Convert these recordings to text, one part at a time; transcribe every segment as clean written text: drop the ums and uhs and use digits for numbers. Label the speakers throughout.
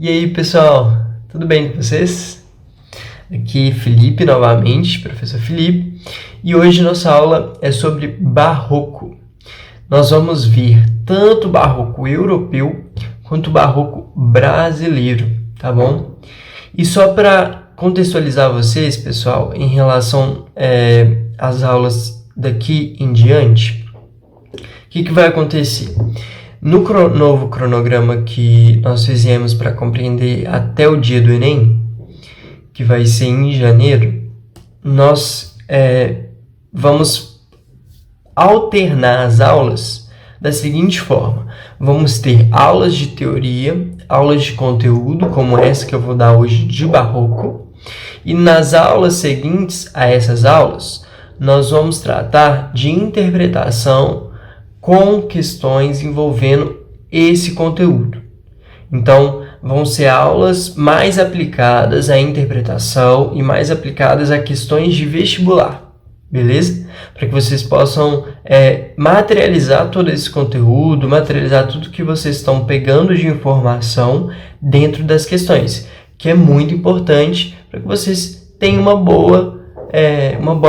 Speaker 1: E aí, pessoal, tudo bem com vocês? Aqui Felipe novamente, professor Felipe, e hoje nossa aula é sobre barroco. Nós vamos ver tanto o barroco europeu quanto o barroco brasileiro, tá bom? E só para contextualizar vocês, pessoal, em relação às aulas daqui em diante, o que vai acontecer? No novo cronograma que nós fizemos para compreender até o dia do Enem, que vai ser em janeiro, nós vamos alternar as aulas da seguinte forma. Vamos ter aulas de teoria, aulas de conteúdo, como essa que eu vou dar hoje de barroco, e nas aulas seguintes a essas aulas, nós vamos tratar de interpretação com questões envolvendo esse conteúdo. Então, vão ser aulas mais aplicadas à interpretação e mais aplicadas a questões de vestibular, beleza? Para que vocês possam materializar todo esse conteúdo, materializar tudo que vocês estão pegando de informação dentro das questões, que é muito importante para que vocês tenham uma boa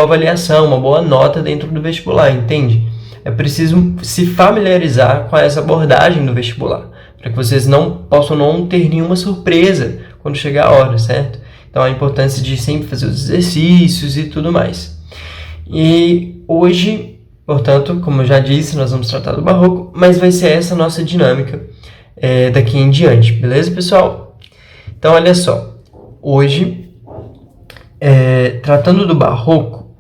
Speaker 1: avaliação, uma boa nota dentro do vestibular, entende? É preciso se familiarizar com essa abordagem do vestibular, para que vocês possam não ter nenhuma surpresa quando chegar a hora, certo? Então, a importância de sempre fazer os exercícios e tudo mais. E hoje, portanto, como eu já disse, nós vamos tratar do barroco, mas vai ser essa nossa dinâmica daqui em diante, beleza, pessoal? Então, olha só, hoje, tratando do barroco,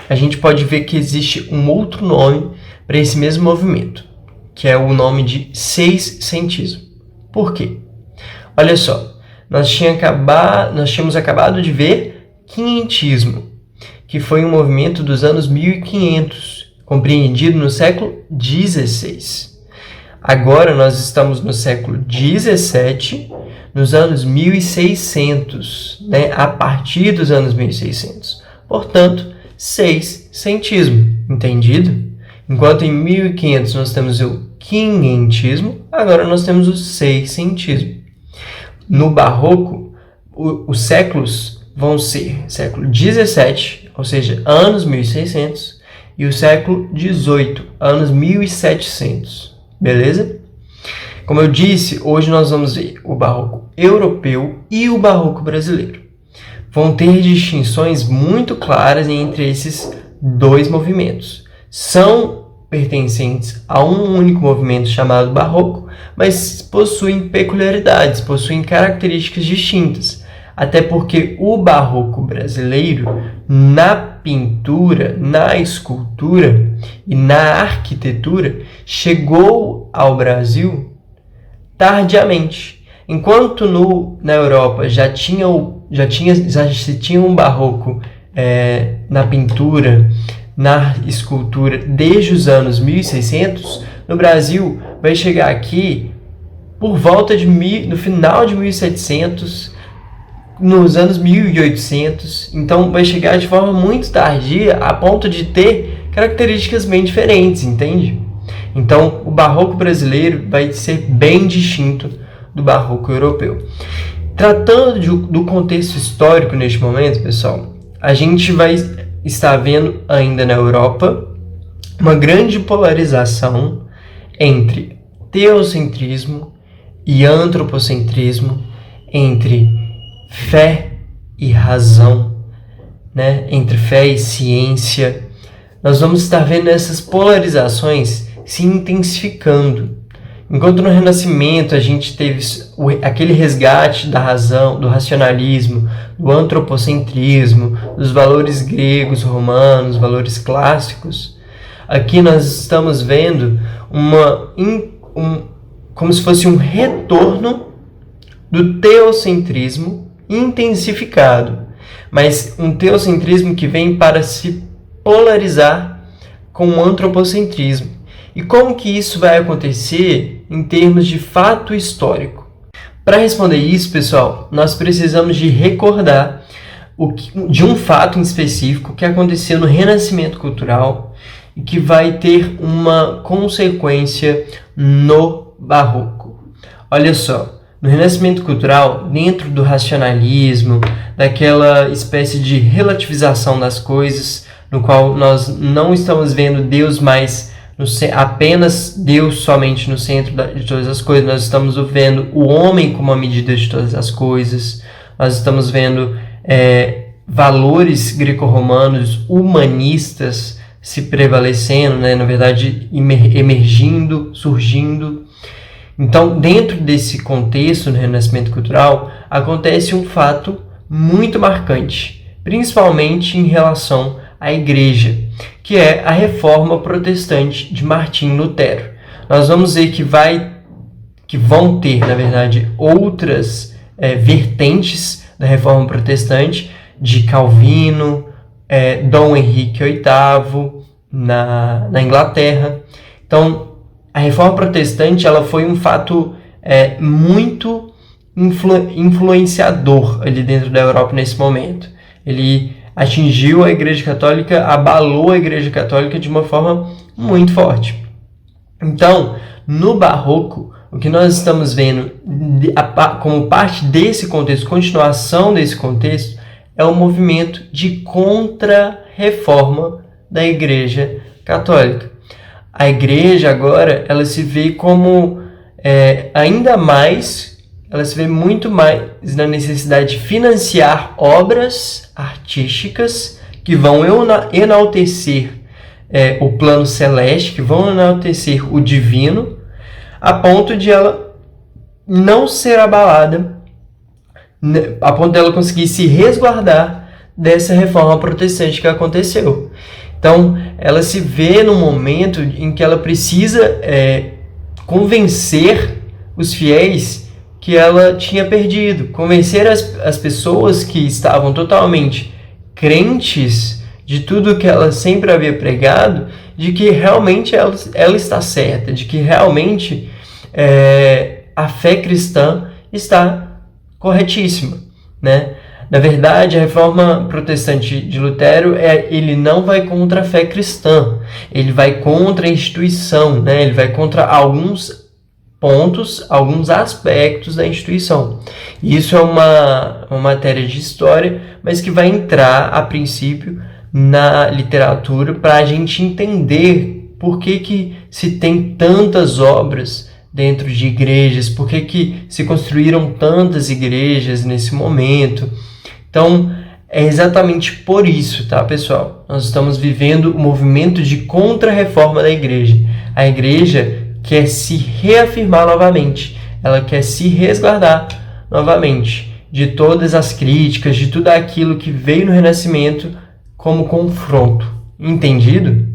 Speaker 1: a gente pode ver que existe um outro nome para esse mesmo movimento, que é o nome de seiscentismo. Por quê? Olha só, nós tínhamos acabado de ver quinhentismo, que foi um movimento dos anos 1500, compreendido no século XVI. Agora nós estamos no século XVII, nos anos 1600, né? A partir dos anos 1600. Portanto, seiscentismo, entendido? Enquanto em 1500 nós temos o quinhentismo, agora nós temos o seiscentismo. No barroco, os séculos vão ser século XVII, ou seja, anos 1600, e o século XVIII, anos 1700. Beleza? Como eu disse, hoje nós vamos ver o barroco europeu e o barroco brasileiro. Vão ter distinções muito claras entre esses dois movimentos. São pertencentes a um único movimento chamado barroco, mas possuem peculiaridades, possuem características distintas. Até porque o barroco brasileiro, na pintura, na escultura e na arquitetura, chegou ao Brasil tardiamente. Enquanto na Europa já se tinha um barroco na pintura, na escultura, desde os anos 1600, no Brasil vai chegar aqui por volta no final de 1700, nos anos 1800, então vai chegar de forma muito tardia, a ponto de ter características bem diferentes, entende? Então, o barroco brasileiro vai ser bem distinto do barroco europeu. Tratando do contexto histórico neste momento, pessoal, a gente vai estar vendo ainda na Europa uma grande polarização entre teocentrismo e antropocentrismo, entre fé e razão, né? Entre fé e ciência. Nós vamos estar vendo essas polarizações se intensificando. Enquanto no Renascimento a gente teve aquele resgate da razão, do racionalismo, do antropocentrismo, dos valores gregos, romanos, valores clássicos, aqui nós estamos vendo como se fosse um retorno do teocentrismo intensificado, mas um teocentrismo que vem para se polarizar com o antropocentrismo. E como que isso vai acontecer em termos de fato histórico? Para responder isso, pessoal, nós precisamos de recordar de um fato em específico que aconteceu no Renascimento Cultural e que vai ter uma consequência no Barroco. Olha só, No Renascimento cultural, dentro do racionalismo, daquela espécie de relativização das coisas, no qual nós não estamos vendo Deus mais apenas Deus somente no centro de todas as coisas, nós estamos vendo o homem como a medida de todas as coisas, nós estamos vendo valores greco-romanos humanistas se prevalecendo, né? Na verdade, emergindo, surgindo. Então, dentro desse contexto no Renascimento cultural, acontece um fato muito marcante, principalmente em relação à Igreja, que é a Reforma Protestante de Martim Lutero. Nós vamos ver que vão ter, na verdade, outras vertentes da Reforma Protestante, de Calvino, Dom Henrique VIII, na Inglaterra. Então, a Reforma Protestante ela foi um fato muito influenciador ali dentro da Europa nesse momento. Ele atingiu a Igreja Católica, abalou a Igreja Católica de uma forma muito forte. Então, no Barroco, o que nós estamos vendo como parte desse contexto, continuação desse contexto, é o movimento de contra-reforma da Igreja Católica. A Igreja agora, ela se vê como ainda mais, ela se vê muito mais na necessidade de financiar obras artísticas que vão enaltecer o plano celeste, que vão enaltecer o divino, a ponto de ela não ser abalada, a ponto dela conseguir se resguardar dessa reforma protestante que aconteceu. Então, ela se vê num momento em que ela precisa convencer os fiéis que ela tinha perdido, convencer as pessoas que estavam totalmente crentes de tudo que ela sempre havia pregado, de que realmente ela está certa, de que realmente a fé cristã está corretíssima, né? Na verdade, a Reforma Protestante de Lutero, ele não vai contra a fé cristã, ele vai contra a instituição, né? Ele vai contra alguns pontos, alguns aspectos da instituição. Isso é uma matéria de história, mas que vai entrar, a princípio, na literatura para a gente entender por que se tem tantas obras dentro de igrejas, por que se construíram tantas igrejas nesse momento. Então, é exatamente por isso, tá, pessoal? Nós estamos vivendo o movimento de contra-reforma da igreja. A igreja quer se reafirmar novamente, ela quer se resguardar novamente de todas as críticas, de tudo aquilo que veio no Renascimento como confronto. Entendido?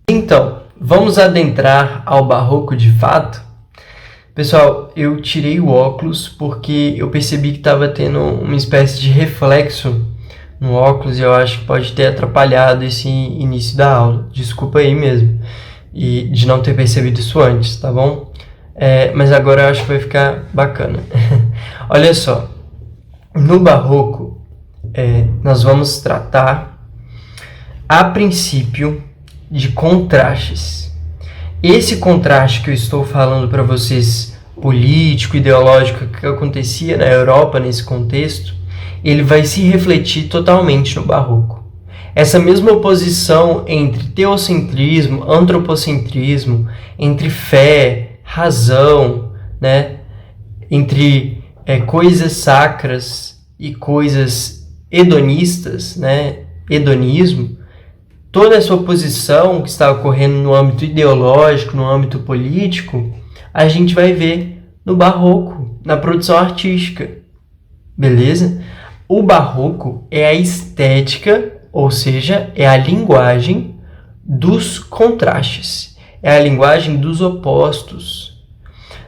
Speaker 1: Então, vamos adentrar ao Barroco de fato? Pessoal, eu tirei o óculos porque eu percebi que estava tendo uma espécie de reflexo no óculos e eu acho que pode ter atrapalhado esse início da aula. Desculpa aí mesmo, e de não ter percebido isso antes, tá bom? Mas agora eu acho que vai ficar bacana. Olha só, no Barroco, nós vamos tratar, a princípio, de contrastes. Esse contraste que eu estou falando para vocês, político, ideológico, que acontecia na Europa nesse contexto, ele vai se refletir totalmente no Barroco. Essa mesma oposição entre teocentrismo, antropocentrismo, entre fé, razão, né? Entre coisas sacras e coisas hedonistas, né? Hedonismo, toda essa oposição que está ocorrendo no âmbito ideológico, no âmbito político, a gente vai ver no Barroco, na produção artística. Beleza? O Barroco é a estética, ou seja, é a linguagem dos contrastes, é a linguagem dos opostos.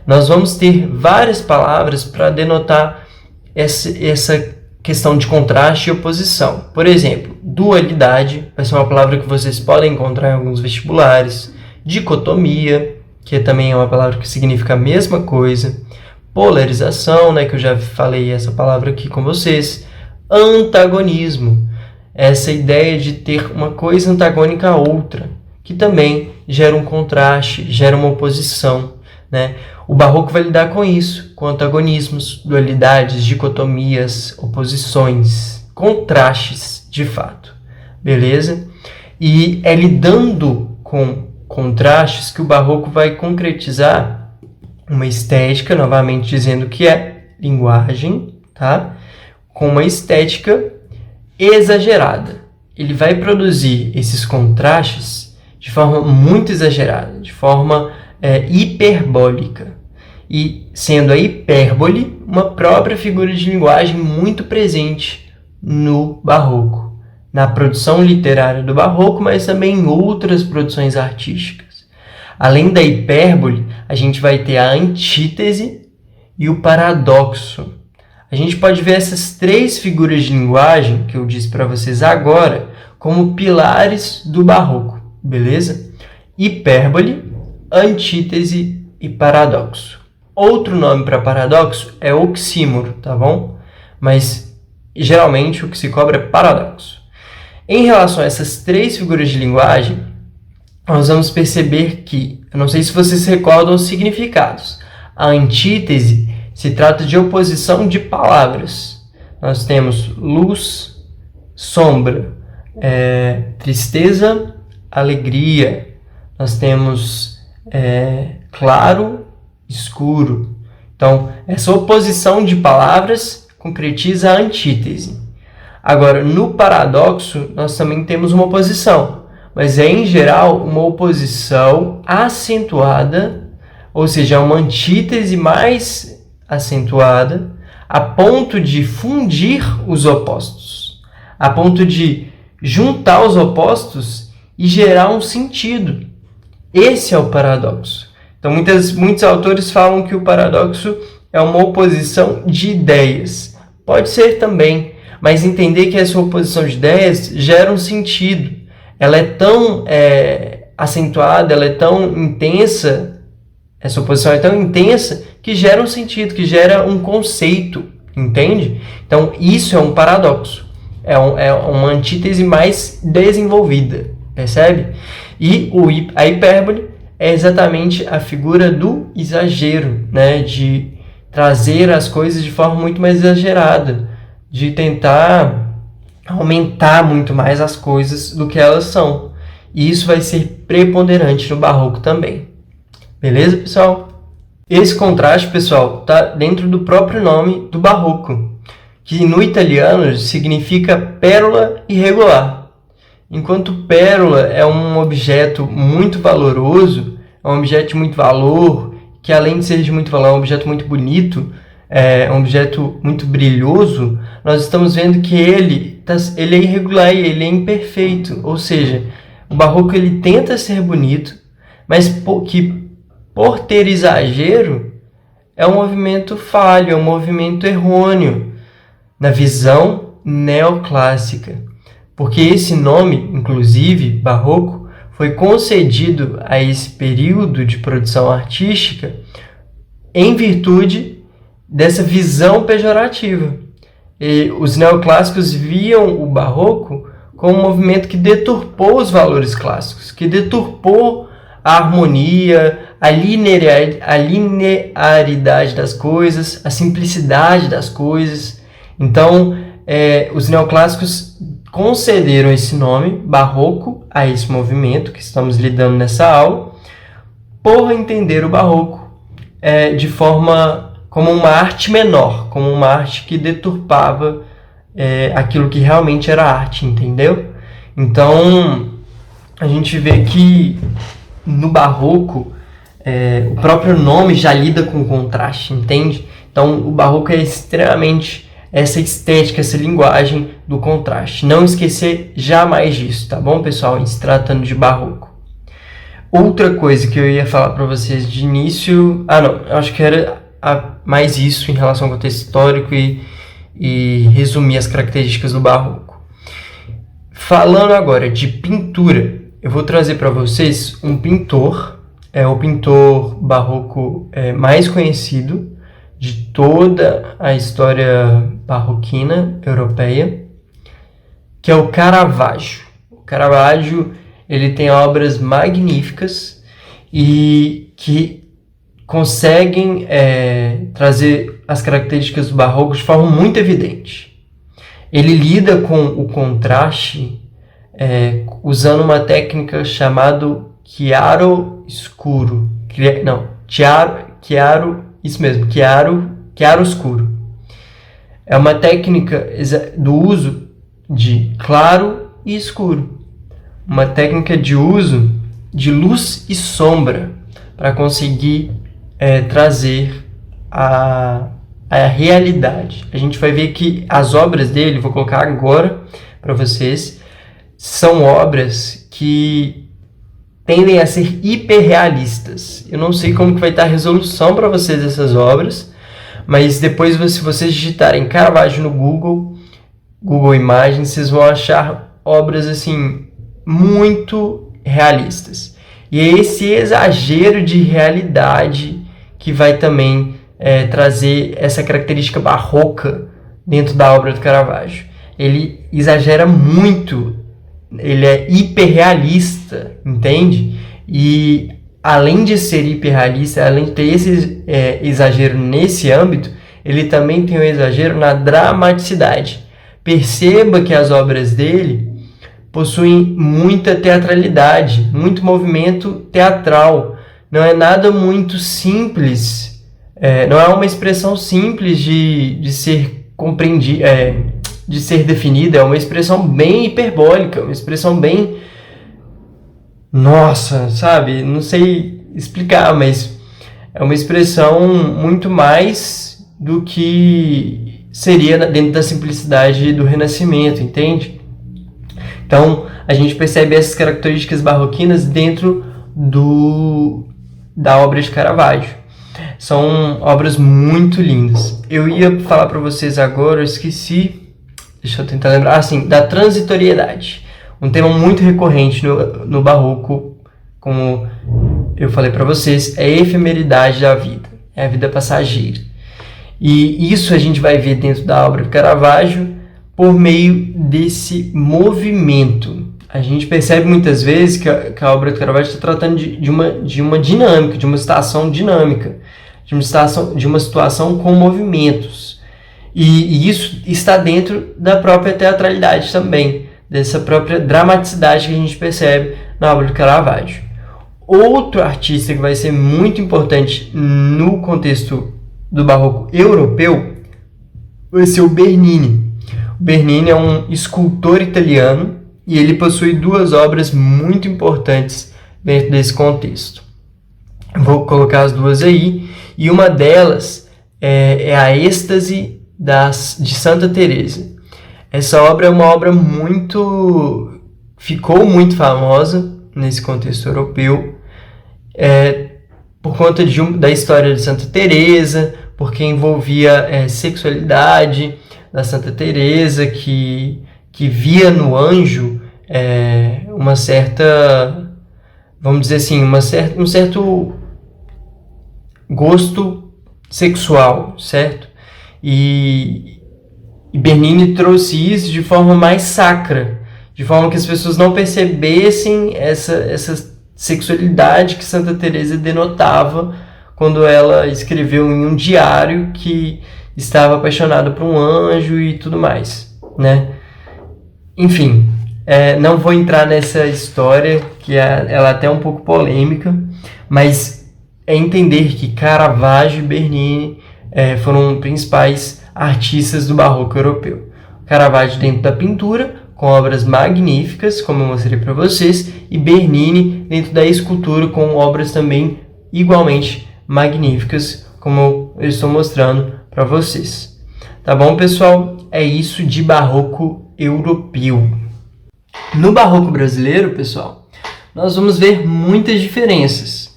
Speaker 1: Nós vamos ter várias palavras para denotar essa questão de contraste e oposição. Por exemplo, dualidade, vai ser uma palavra que vocês podem encontrar em alguns vestibulares. Dicotomia, que também é uma palavra que significa a mesma coisa. Polarização, né, que eu já falei essa palavra aqui com vocês. Antagonismo, essa ideia de ter uma coisa antagônica à outra, que também gera um contraste, gera uma oposição, né? O barroco vai lidar com isso, com antagonismos, dualidades, dicotomias, oposições, contrastes, de fato, beleza? E é lidando com contrastes que o barroco vai concretizar uma estética, novamente dizendo que é linguagem, tá? Com uma estética exagerada. Ele vai produzir esses contrastes de forma muito exagerada, de forma hiperbólica. E sendo a hipérbole uma própria figura de linguagem muito presente no barroco, na produção literária do barroco, mas também em outras produções artísticas. Além da hipérbole, a gente vai ter a antítese e o paradoxo. A gente pode ver essas três figuras de linguagem que eu disse para vocês agora como pilares do barroco, beleza? Hipérbole, antítese e paradoxo. Outro nome para paradoxo é oxímoro, tá bom? Mas geralmente o que se cobra é paradoxo. Em relação a essas três figuras de linguagem, nós vamos perceber que, eu não sei se vocês recordam os significados, a antítese se trata de oposição de palavras. Nós temos luz, sombra, tristeza, alegria. Nós temos claro, escuro. Então, essa oposição de palavras concretiza a antítese. Agora, no paradoxo, nós também temos uma oposição, mas é, em geral, uma oposição acentuada, ou seja, uma antítese mais acentuada, a ponto de fundir os opostos, a ponto de juntar os opostos e gerar um sentido. Esse é o paradoxo. Então, muitos autores falam que o paradoxo é uma oposição de ideias. Pode ser também, mas entender que essa oposição de ideias gera um sentido. Ela é tão acentuada, ela é tão intensa, essa oposição é tão intensa que gera um sentido, que gera um conceito, entende? Então, isso é um paradoxo. É uma antítese mais desenvolvida, percebe? E a hipérbole é exatamente a figura do exagero, né? De trazer as coisas de forma muito mais exagerada, de tentar aumentar muito mais as coisas do que elas são. E isso vai ser preponderante no barroco também. Beleza, pessoal? Esse contraste, pessoal, está dentro do próprio nome do barroco, que no italiano significa pérola irregular. Enquanto pérola é um objeto muito valoroso, é um objeto de muito valor, que além de ser de muito valor, é um objeto muito bonito, é um objeto muito brilhoso, nós estamos vendo que ele é irregular e ele é imperfeito. Ou seja, o barroco ele tenta ser bonito, mas por ter exagero, é um movimento falho, é um movimento errôneo na visão neoclássica. Porque esse nome, inclusive, barroco, foi concedido a esse período de produção artística em virtude dessa visão pejorativa. E os neoclássicos viam o barroco como um movimento que deturpou os valores clássicos, que deturpou a harmonia, a linearidade das coisas, a simplicidade das coisas. Então, os neoclássicos concederam esse nome, barroco, a esse movimento que estamos lidando nessa aula, por entender o barroco de forma como uma arte menor, como uma arte que deturpava aquilo que realmente era arte, entendeu? Então, a gente vê que no barroco, o próprio nome já lida com o contraste, entende? Então, o barroco é extremamente essa estética, essa linguagem do contraste. Não esquecer jamais disso, tá bom, pessoal? Em se tratando de barroco. Outra coisa que eu ia falar para vocês de início... eu acho que era mais isso em relação ao contexto histórico e resumir as características do barroco. Falando agora de pintura, eu vou trazer para vocês um pintor, o pintor barroco mais conhecido de toda a história barroquina europeia, que é o Caravaggio. O Caravaggio ele tem obras magníficas e que conseguem trazer as características do barroco de forma muito evidente. Ele lida com o contraste usando uma técnica chamada chiaro escuro. Chiaro escuro. É uma técnica do uso de claro e escuro. Uma técnica de uso de luz e sombra para conseguir trazer a realidade. A gente vai ver que as obras dele, vou colocar agora para vocês, são obras que tendem a ser hiperrealistas. Eu não sei como que vai estar a resolução para vocês dessas obras, mas depois, se vocês digitarem Caravaggio no Google Imagens, vocês vão achar obras assim muito realistas. E é esse exagero de realidade que vai também trazer essa característica barroca dentro da obra do Caravaggio. Ele exagera muito, ele é hiperrealista, entende? E além de ser hiperrealista, além de ter esse exagero nesse âmbito, ele também tem um exagero na dramaticidade. Perceba que as obras dele possuem muita teatralidade, muito movimento teatral. Não é nada muito simples, não é uma expressão simples de ser compreendida, de ser definida. É uma expressão bem hiperbólica, uma expressão bem... Nossa, sabe? Não sei explicar, mas é uma expressão muito mais do que seria dentro da simplicidade do Renascimento, entende? Então, a gente percebe essas características barroquinas dentro da obra de Caravaggio. São obras muito lindas. Eu ia falar para vocês agora, eu esqueci, deixa eu tentar lembrar, da transitoriedade. Um tema muito recorrente no barroco, como eu falei para vocês, é a efemeridade da vida, é a vida passageira. E isso a gente vai ver dentro da obra de Caravaggio por meio desse movimento. A gente percebe muitas vezes que a obra de Caravaggio está tratando de uma dinâmica, de uma situação dinâmica, de uma situação com movimentos. E isso está dentro da própria teatralidade também, dessa própria dramaticidade que a gente percebe na obra de Caravaggio. Outro artista que vai ser muito importante no contexto do barroco europeu vai ser o Bernini. O Bernini é um escultor italiano e ele possui duas obras muito importantes dentro desse contexto. Vou colocar as duas aí, e uma delas é a Êxtase de Santa Teresa. Essa obra é uma obra ficou muito famosa nesse contexto europeu, por conta da história de Santa Teresa, porque envolvia sexualidade da Santa Teresa, que via no anjo uma certa, vamos dizer assim, um certo gosto sexual, certo? E Bernini trouxe isso de forma mais sacra, de forma que as pessoas não percebessem essa sexualidade que Santa Teresa denotava quando ela escreveu em um diário que estava apaixonada por um anjo e tudo mais, né? Enfim, não vou entrar nessa história, que ela é até um pouco polêmica, mas é entender que Caravaggio e Bernini foram principais artistas do barroco europeu. Caravaggio dentro da pintura, com obras magníficas, como eu mostrei para vocês, e Bernini dentro da escultura, com obras também igualmente magníficas, como eu estou mostrando para vocês. Tá bom, pessoal? É isso de barroco europeu. No barroco brasileiro, pessoal, nós vamos ver muitas diferenças.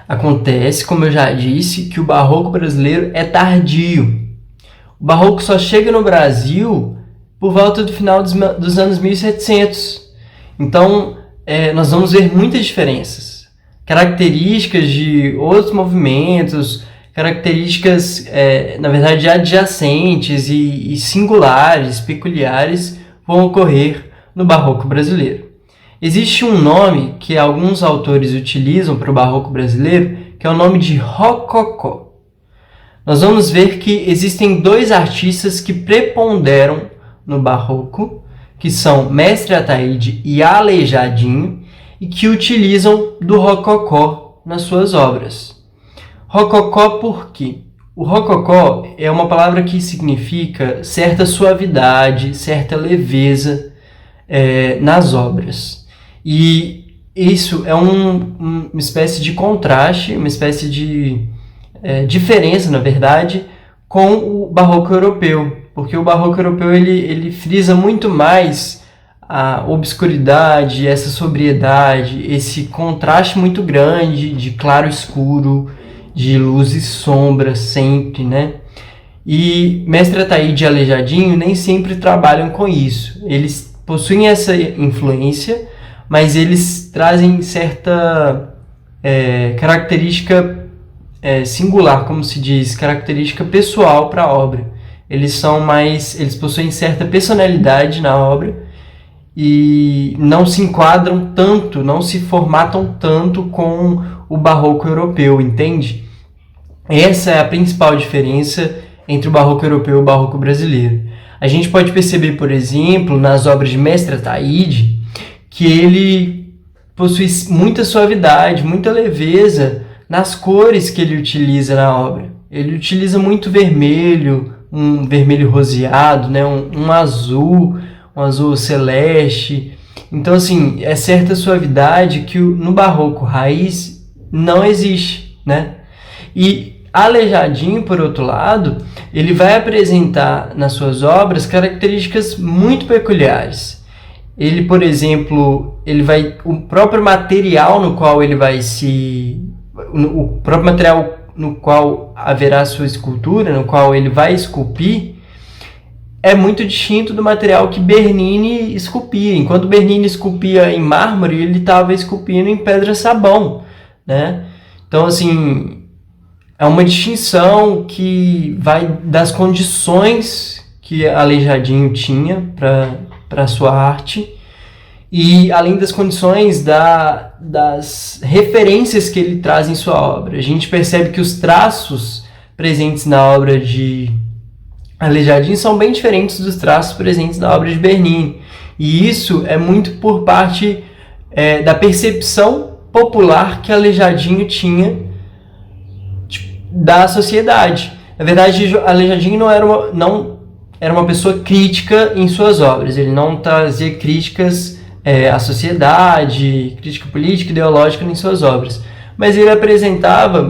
Speaker 1: Acontece, como eu já disse, que o barroco brasileiro é tardio. O barroco só chega no Brasil por volta do final dos anos 1700. Então, nós vamos ver muitas diferenças. Características de outros movimentos, características, na verdade, adjacentes e singulares, peculiares, vão ocorrer no barroco brasileiro. Existe um nome que alguns autores utilizam para o barroco brasileiro, que é o nome de Rococó. Nós vamos ver que existem dois artistas que preponderam no Barroco, que são Mestre Ataíde e Aleijadinho, e que utilizam do Rococó nas suas obras. Rococó por quê? O Rococó é uma palavra que significa certa suavidade, certa leveza nas obras. E isso é uma espécie de contraste, uma espécie de diferença, na verdade, com o Barroco europeu. Porque o Barroco europeu ele frisa muito mais a obscuridade, essa sobriedade, esse contraste muito grande de claro e escuro, de luz e sombra sempre, né? E Mestre Ataíde e Aleijadinho nem sempre trabalham com isso. Eles possuem essa influência, mas eles trazem certa característica singular, como se diz, característica pessoal para a obra. Eles possuem certa personalidade na obra e não se enquadram tanto, não se formatam tanto com o Barroco europeu, entende? Essa é a principal diferença entre o Barroco europeu e o Barroco brasileiro. A gente pode perceber, por exemplo, nas obras de Mestre Ataíde, que ele possui muita suavidade, muita leveza nas cores que ele utiliza na obra. Ele utiliza muito vermelho, um vermelho roseado, né? um azul celeste. Então, assim, é certa suavidade que no Barroco raiz não existe, né? E Aleijadinho, por outro lado, ele vai apresentar nas suas obras características muito peculiares. Ele, por exemplo, o próprio material no qual no qual haverá sua escultura, no qual ele vai esculpir, é muito distinto do material que Bernini esculpia. Enquanto Bernini esculpia em mármore, ele estava esculpindo em pedra-sabão, né? Então, assim, é uma distinção que vai das condições que Aleijadinho tinha para a sua arte, e além das condições das referências que ele traz em sua obra. A gente percebe que os traços presentes na obra de Aleijadinho são bem diferentes dos traços presentes na obra de Bernini. E isso é muito por parte da percepção popular que Aleijadinho tinha da sociedade. Na verdade, Aleijadinho não era uma pessoa crítica em suas obras. Ele não trazia críticas à sociedade, crítica política, ideológica em suas obras. Mas ele apresentava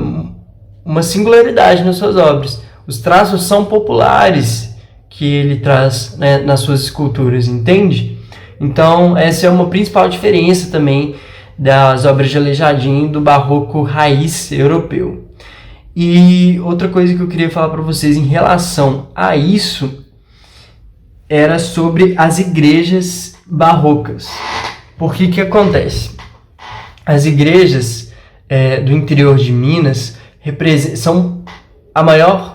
Speaker 1: uma singularidade nas suas obras. Os traços são populares que ele traz, né, nas suas esculturas, entende? Então, essa é uma principal diferença também das obras de Aleijadinho do Barroco raiz europeu. E outra coisa que eu queria falar para vocês em relação a isso era sobre as igrejas barrocas. Por que acontece? As igrejas do interior de Minas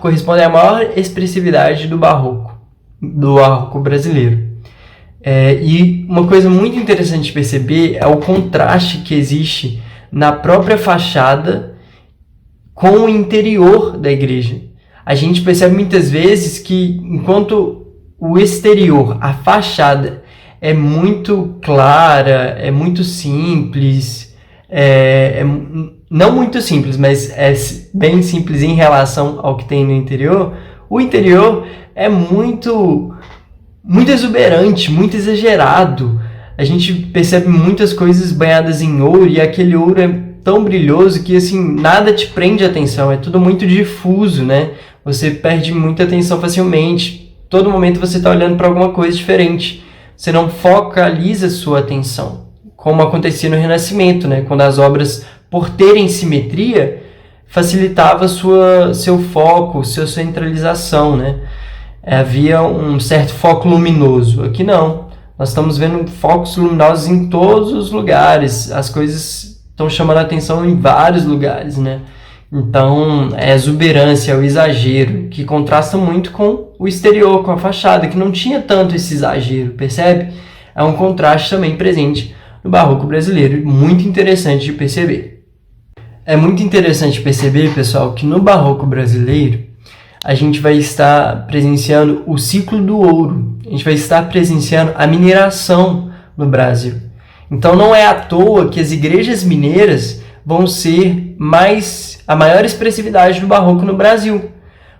Speaker 1: correspondem à maior expressividade do barroco brasileiro. E uma coisa muito interessante de perceber é o contraste que existe na própria fachada com o interior da igreja. A gente percebe muitas vezes que enquanto o exterior, a fachada, é muito clara, é muito simples, não muito simples, mas é bem simples em relação ao que tem no interior, o interior é muito exuberante, muito exagerado. A gente percebe muitas coisas banhadas em ouro, e aquele ouro é tão brilhoso que assim, nada te prende a atenção, é tudo muito difuso, né? Você perde muita atenção facilmente, todo momento você está olhando para alguma coisa diferente, você não focaliza sua atenção, como acontecia no Renascimento, né? Quando as obras, por terem simetria, facilitava seu foco, sua centralização, né? Havia um certo foco luminoso. Aqui não, nós estamos vendo focos luminosos em todos os lugares, as coisas estão chamando a atenção em vários lugares, né? Então, é a exuberância, é o exagero, que contrasta muito com o exterior, com a fachada, que não tinha tanto esse exagero, percebe? É um contraste também presente no Barroco brasileiro, muito interessante de perceber. É muito interessante perceber, pessoal, que no Barroco brasileiro a gente vai estar presenciando o ciclo do ouro, a gente vai estar presenciando a mineração no Brasil. Então não é à toa que as igrejas mineiras vão ser a maior expressividade do Barroco no Brasil,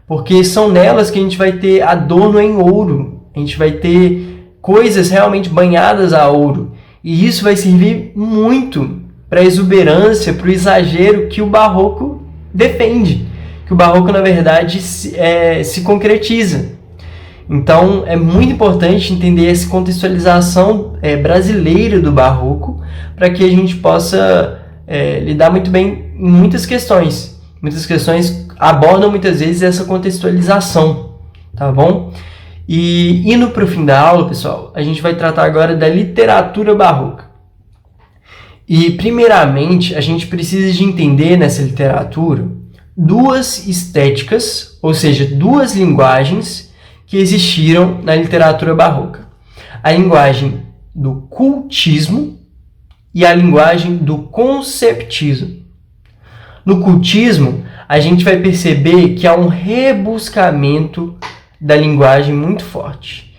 Speaker 1: porque são nelas que a gente vai ter adorno em ouro, a gente vai ter coisas realmente banhadas a ouro, e isso vai servir muito para a exuberância, para o exagero que o Barroco defende, que o Barroco, na verdade, se concretiza. Então, é muito importante entender essa contextualização brasileira do Barroco, para que a gente possa lidar muito bem em muitas questões. Muitas questões abordam, muitas vezes, essa contextualização, tá bom? E indo para o fim da aula, pessoal, a gente vai tratar agora da literatura barroca. E, primeiramente, a gente precisa de entender nessa literatura duas estéticas, ou seja, duas linguagens que existiram na literatura barroca. A linguagem do cultismo e a linguagem do conceptismo. No cultismo, a gente vai perceber que há um rebuscamento da linguagem muito forte.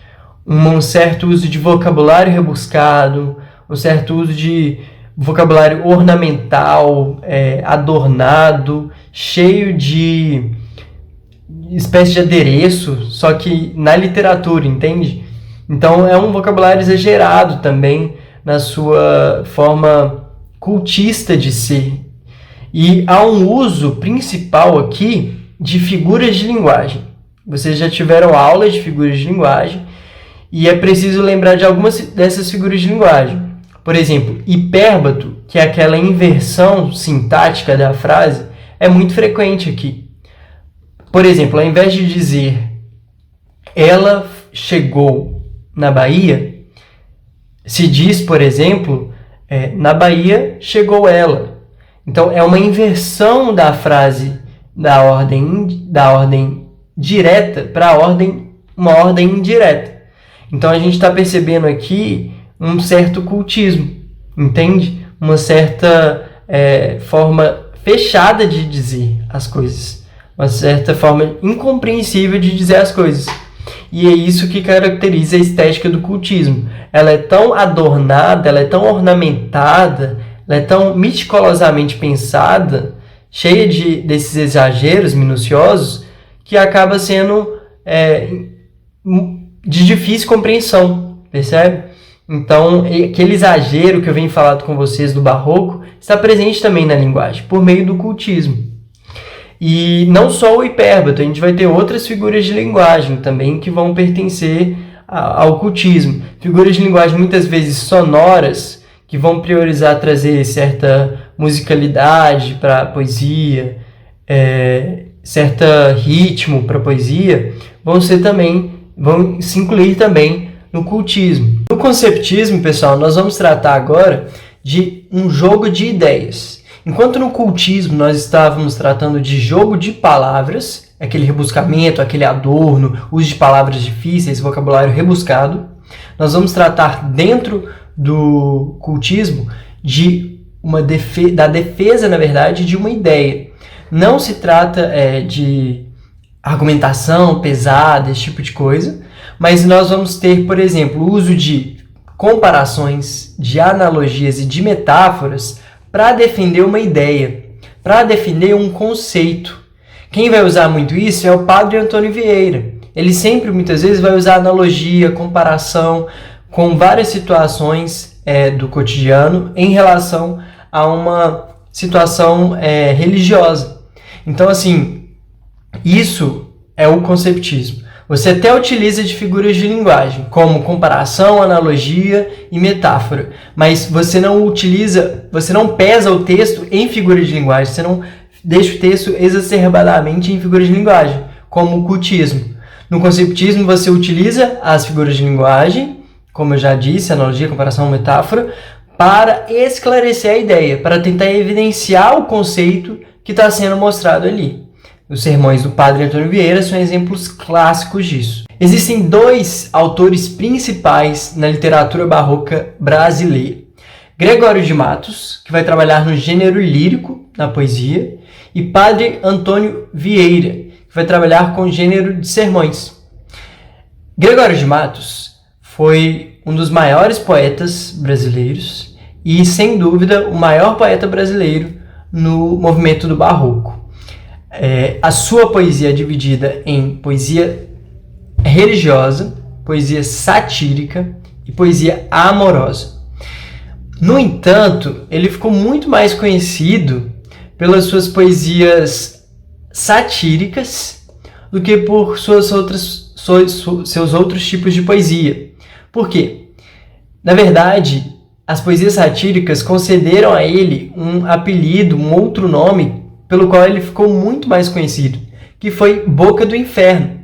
Speaker 1: Um certo uso de vocabulário rebuscado, um certo uso de vocabulário ornamental, adornado, cheio de espécie de adereço, só que na literatura, entende? Então é um vocabulário exagerado também na sua forma cultista de ser. E há um uso principal aqui de figuras de linguagem. Vocês já tiveram aula de figuras de linguagem e é preciso lembrar de algumas dessas figuras de linguagem. Por exemplo, hipérbato, que é aquela inversão sintática da frase, é muito frequente aqui. Por exemplo, ao invés de dizer ela chegou na Bahia, se diz, por exemplo, na Bahia chegou ela. Então, é uma inversão da frase da ordem direta para uma ordem indireta. Então, a gente está percebendo aqui um certo cultismo, entende? Uma certa forma fechada de dizer as coisas, uma certa forma incompreensível de dizer as coisas. E é isso que caracteriza a estética do cultismo. Ela é tão adornada, ela é tão ornamentada, ela é tão meticulosamente pensada, cheia desses exageros minuciosos, que acaba sendo de difícil compreensão, percebe? Então, aquele exagero que eu venho falando com vocês do Barroco está presente também na linguagem, por meio do cultismo. E não só o hipérbato, a gente vai ter outras figuras de linguagem também que vão pertencer ao cultismo. Figuras de linguagem muitas vezes sonoras, que vão priorizar trazer certa musicalidade para a poesia, certo ritmo para a poesia, vão se incluir também no cultismo. No conceptismo, pessoal, nós vamos tratar agora de um jogo de ideias. Enquanto no cultismo nós estávamos tratando de jogo de palavras, aquele rebuscamento, aquele adorno, uso de palavras difíceis, vocabulário rebuscado, nós vamos tratar dentro do cultismo da defesa, na verdade, de uma ideia. Não se trata de argumentação pesada, esse tipo de coisa, mas nós vamos ter, por exemplo, o uso de comparações, de analogias e de metáforas para defender uma ideia, para defender um conceito. Quem vai usar muito isso é o Padre Antônio Vieira. Ele sempre, muitas vezes, vai usar analogia, comparação com várias situações do cotidiano em relação a uma situação religiosa. Então, assim, isso é o conceptismo. Você até utiliza de figuras de linguagem, como comparação, analogia e metáfora, mas você não pesa o texto em figuras de linguagem, você não deixa o texto exacerbadamente em figuras de linguagem, como o cultismo. No conceptismo, você utiliza as figuras de linguagem, como eu já disse, analogia, comparação, metáfora, para esclarecer a ideia, para tentar evidenciar o conceito que está sendo mostrado ali. Os sermões do Padre Antônio Vieira são exemplos clássicos disso. Existem dois autores principais na literatura barroca brasileira. Gregório de Matos, que vai trabalhar no gênero lírico na poesia, e Padre Antônio Vieira, que vai trabalhar com o gênero de sermões. Gregório de Matos foi um dos maiores poetas brasileiros e, sem dúvida, o maior poeta brasileiro no movimento do Barroco. A sua poesia é dividida em poesia religiosa, poesia satírica e poesia amorosa. No entanto, ele ficou muito mais conhecido pelas suas poesias satíricas do que por seus outros tipos de poesia. Por quê? Na verdade, as poesias satíricas concederam a ele um apelido, um outro nome, pelo qual ele ficou muito mais conhecido, que foi Boca do Inferno.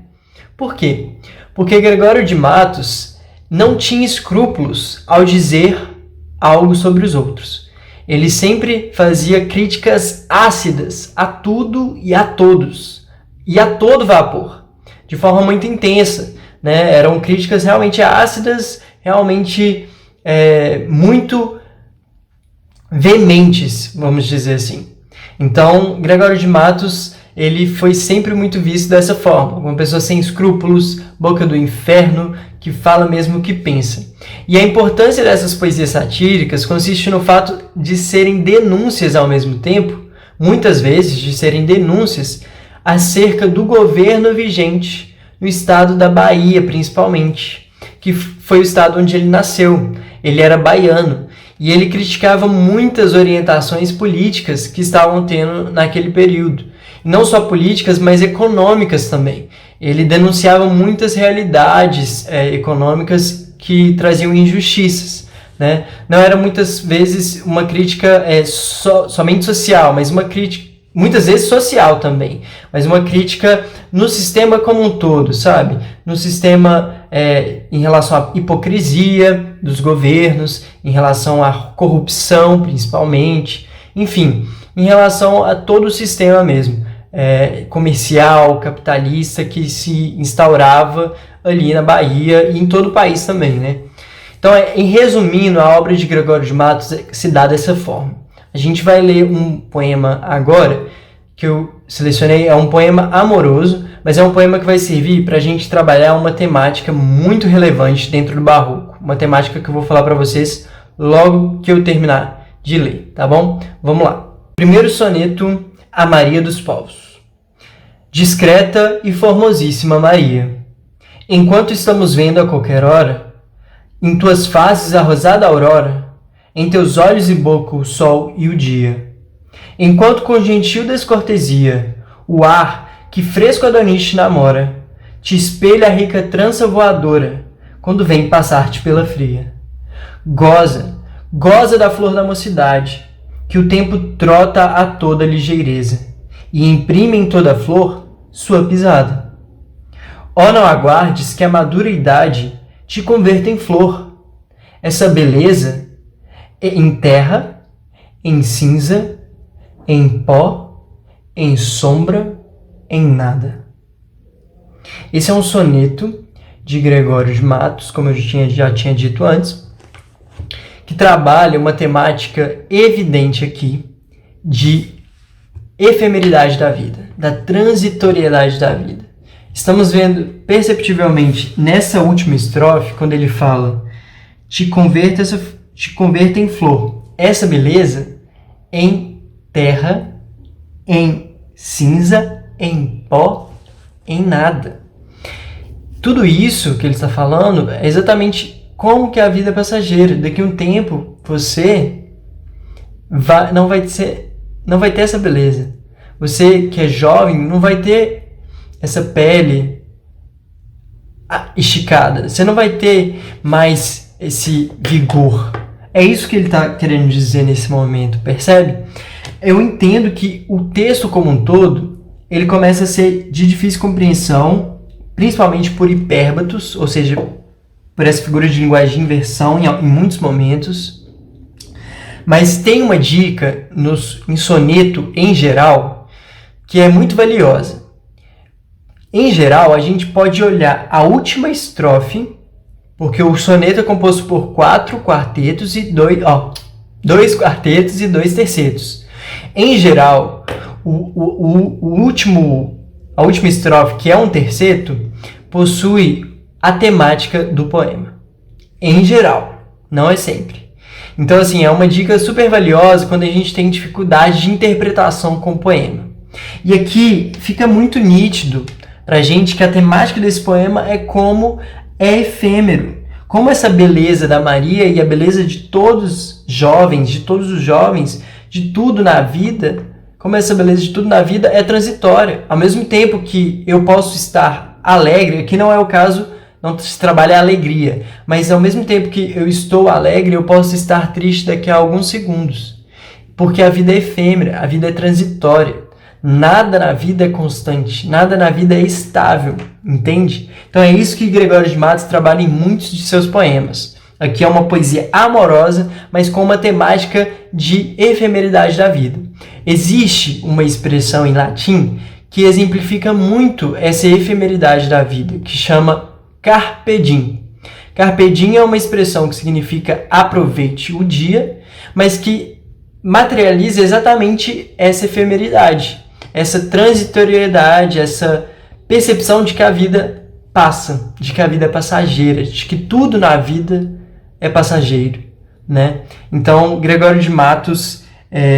Speaker 1: Por quê? Porque Gregório de Matos não tinha escrúpulos ao dizer algo sobre os outros. Ele sempre fazia críticas ácidas a tudo e a todos, e a todo vapor, de forma muito intensa, né? Eram críticas realmente ácidas, realmente muito veementes, vamos dizer assim. Então, Gregório de Matos, ele foi sempre muito visto dessa forma, uma pessoa sem escrúpulos, boca do inferno, que fala mesmo o que pensa. E a importância dessas poesias satíricas consiste no fato de serem denúncias ao mesmo tempo, muitas vezes de serem denúncias acerca do governo vigente no estado da Bahia, principalmente, que foi o estado onde ele nasceu. Ele era baiano e ele criticava muitas orientações políticas que estavam tendo naquele período. Não só políticas, mas econômicas também. Ele denunciava muitas realidades econômicas que traziam injustiças, né? Não era muitas vezes uma crítica somente social, mas uma crítica, muitas vezes social também, mas uma crítica no sistema como um todo, sabe? No sistema em relação à hipocrisia dos governos, em relação à corrupção, principalmente, enfim, em relação a todo o sistema mesmo, comercial, capitalista, que se instaurava ali na Bahia e em todo o país também, né? Então, em resumindo, a obra de Gregório de Matos se dá dessa forma. A gente vai ler um poema agora, que eu selecionei, é um poema amoroso, mas é um poema que vai servir para a gente trabalhar uma temática muito relevante dentro do Barroco, uma temática que eu vou falar para vocês logo que eu terminar de ler, tá bom? Vamos lá. Primeiro soneto, a Maria dos Povos. Discreta e formosíssima Maria, enquanto estamos vendo a qualquer hora, em tuas faces a rosada aurora, em teus olhos e boca o sol e o dia, enquanto com gentil descortesia, o ar que fresco Adonice namora, te espelha a rica trança voadora, quando vem passar-te pela fria. Goza, goza da flor da mocidade, que o tempo trota a toda ligeireza, e imprime em toda flor sua pisada. Ó, não aguardes que a madura idade te converta em flor. Essa beleza em terra, em cinza, em pó, em sombra, em nada. Esse é um soneto de Gregório de Matos, como eu já tinha dito antes, que trabalha uma temática evidente aqui de efemeridade da vida, da transitoriedade da vida. Estamos vendo perceptivelmente nessa última estrofe, quando ele fala te converta em flor, essa beleza em terra, em cinza, em pó, em nada. Tudo isso que ele está falando é exatamente como que a vida é passageira. Daqui a um tempo você não vai ter essa beleza. Você que é jovem não vai ter essa pele esticada. Você não vai ter mais esse vigor. É isso que ele está querendo dizer nesse momento, percebe? Eu entendo que o texto como um todo, ele começa a ser de difícil compreensão, principalmente por hipérbatos, ou seja, por essa figura de linguagem de inversão em muitos momentos. Mas tem uma dica em soneto em geral que é muito valiosa. Em geral, a gente pode olhar a última estrofe, porque o soneto é composto por 4 quartetos e 2 quartetos e 2 tercetos. Em geral, a última estrofe, que é um terceto, possui a temática do poema. Em geral, não é sempre. Então, assim, é uma dica super valiosa quando a gente tem dificuldade de interpretação com o poema. E aqui fica muito nítido pra gente que a temática desse poema é como é efêmero. Como essa beleza da Maria e a beleza de todos os jovens, de tudo na vida, como essa beleza de tudo na vida é transitória. Ao mesmo tempo que eu posso estar alegre, aqui não é o caso, não se trabalha a alegria, mas ao mesmo tempo que eu estou alegre, eu posso estar triste daqui a alguns segundos. Porque a vida é efêmera, a vida é transitória. Nada na vida é constante, nada na vida é estável, entende? Então é isso que Gregório de Matos trabalha em muitos de seus poemas. Aqui é uma poesia amorosa, mas com uma temática de efemeridade da vida. Existe uma expressão em latim que exemplifica muito essa efemeridade da vida, que chama carpe diem. Carpe diem é uma expressão que significa aproveite o dia, mas que materializa exatamente essa efemeridade, essa transitoriedade, essa percepção de que a vida passa, de que a vida é passageira, de que tudo na vida é passageiro, né? Então, Gregório de Matos,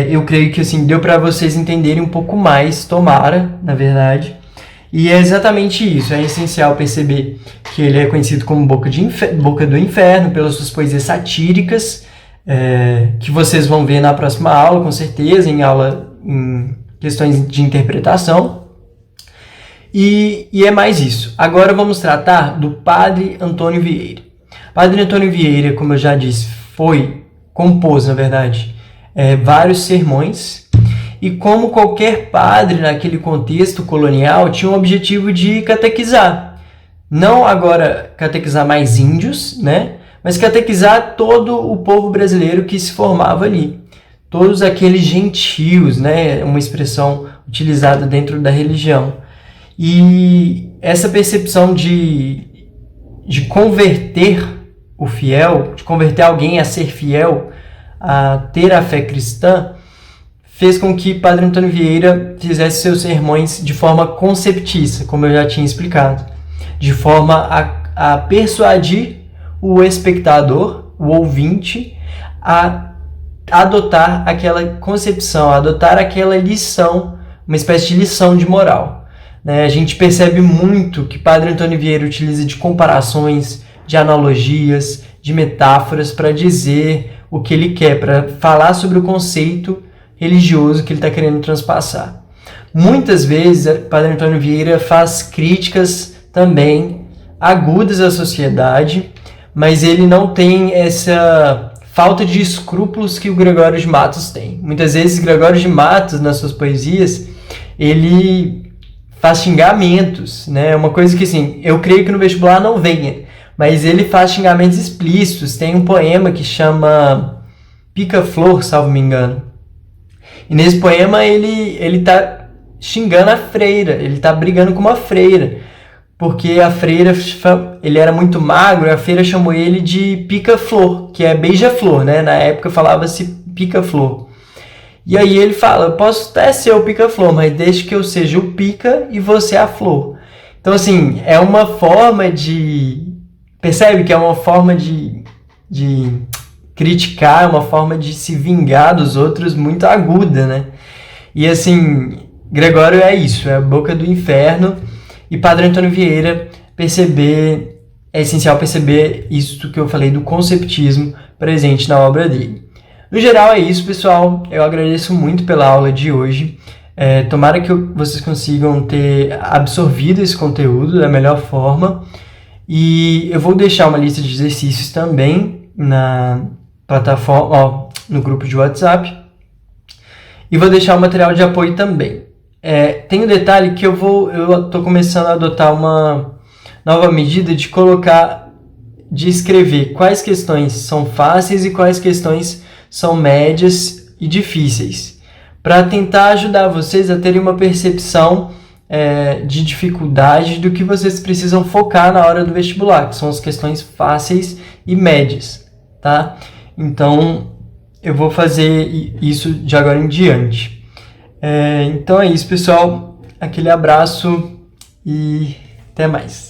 Speaker 1: eu creio que assim, deu para vocês entenderem um pouco mais, tomara, na verdade. E é exatamente isso, é essencial perceber que ele é conhecido como Boca do Inferno, pelas suas poesias satíricas, que vocês vão ver na próxima aula, com certeza, em questões de interpretação. E é mais isso. Agora vamos tratar do Padre Antônio Vieira. Padre Antônio Vieira, como eu já disse, compôs, na verdade, vários sermões, e como qualquer padre naquele contexto colonial, tinha o objetivo de catequizar. Não agora catequizar mais índios, né? Mas catequizar todo o povo brasileiro que se formava ali. Todos aqueles gentios, né? Uma expressão utilizada dentro da religião. E essa percepção de converter o fiel, de converter alguém a ser fiel, a ter a fé cristã, fez com que Padre Antônio Vieira fizesse seus sermões de forma conceptista, como eu já tinha explicado, de forma a persuadir o espectador, o ouvinte, a adotar aquela concepção, a adotar aquela lição, uma espécie de lição de moral. A gente percebe muito que Padre Antônio Vieira utiliza de comparações, de analogias, de metáforas para dizer o que ele quer, para falar sobre o conceito religioso que ele está querendo transpassar. Muitas vezes, Padre Antônio Vieira faz críticas também agudas à sociedade, mas ele não tem essa falta de escrúpulos que o Gregório de Matos tem. Muitas vezes, Gregório de Matos, nas suas poesias, ele faz xingamentos, né? Uma coisa que, assim, eu creio que no vestibular não venha, mas ele faz xingamentos explícitos. Tem um poema que chama Pica-Flor, salvo me engano. E nesse poema ele tá xingando a freira, ele tá brigando com uma freira, porque a freira, ele era muito magro, e a freira chamou ele de Pica-Flor, que é beija-flor, né? Na época falava-se Pica-Flor. E aí ele fala, eu posso até ser o Pica-Flor, mas desde que eu seja o pica e você a flor. Então, assim, é uma forma de... Percebe que é uma forma de criticar, uma forma de se vingar dos outros muito aguda, né? E, assim, Gregório é isso, é a boca do inferno. E Padre Antônio Vieira é essencial perceber isso que eu falei do conceptismo presente na obra dele. No geral é isso, pessoal. Eu agradeço muito pela aula de hoje. Tomara que vocês consigam ter absorvido esse conteúdo da melhor forma. E eu vou deixar uma lista de exercícios também na plataforma, no grupo de WhatsApp. E vou deixar o material de apoio também. Tem um detalhe que eu estou começando a adotar uma nova medida de escrever quais questões são fáceis e quais questões são médias e difíceis, para tentar ajudar vocês a terem uma percepção de dificuldade do que vocês precisam focar na hora do vestibular, que são as questões fáceis e médias, tá? Então, eu vou fazer isso de agora em diante. Então é isso, pessoal. Aquele abraço e até mais.